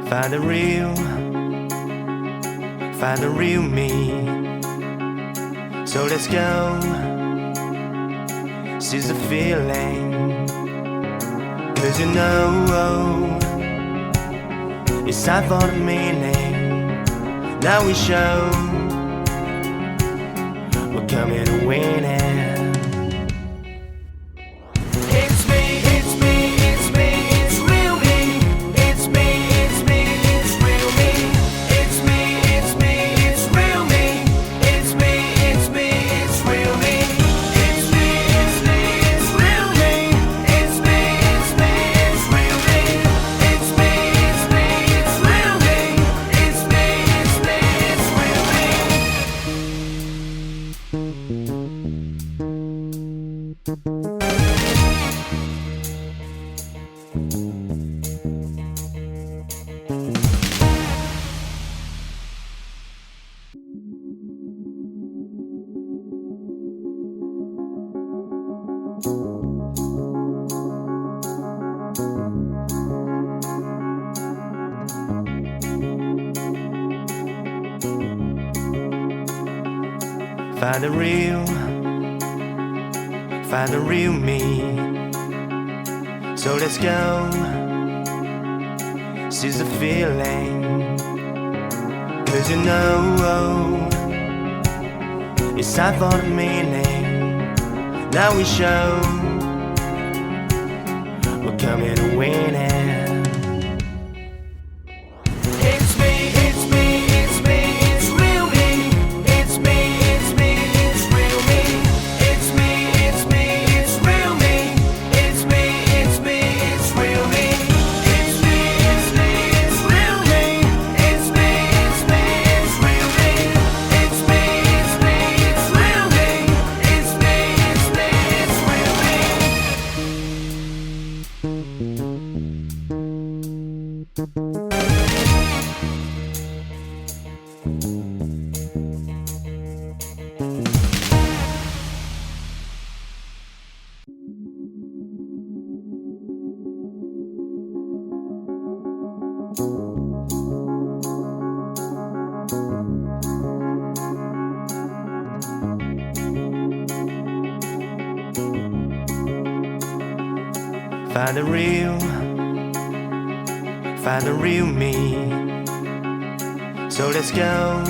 Find the real me. So let's go, seize the feeling. 'Cause you know it's time for the meaning. Now we show we're coming to win it. Find the real me. So let's go, seize the feeling. 'Cause you know it's time for the meaning. Now we show we're coming to win it. Find the real me. So let's go,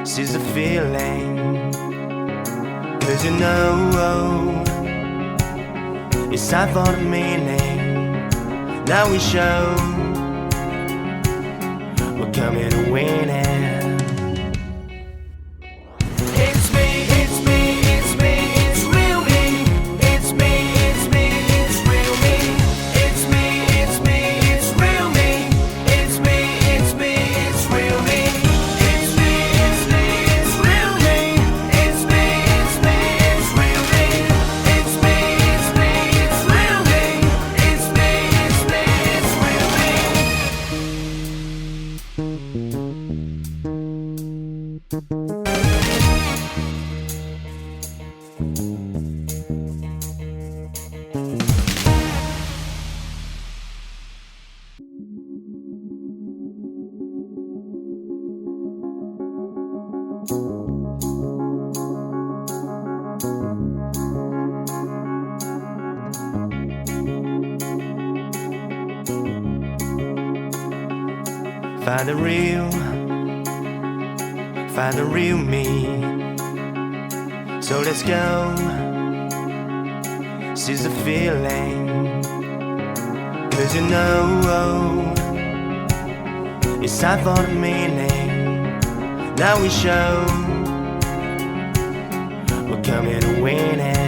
seize the feeling. 'Cause you know it's time for the meaning. Now we show we're coming to win it. Find the real me. So let's go, seize the feeling. 'Cause you know it's time for the meaning. Now we show we're coming to win it.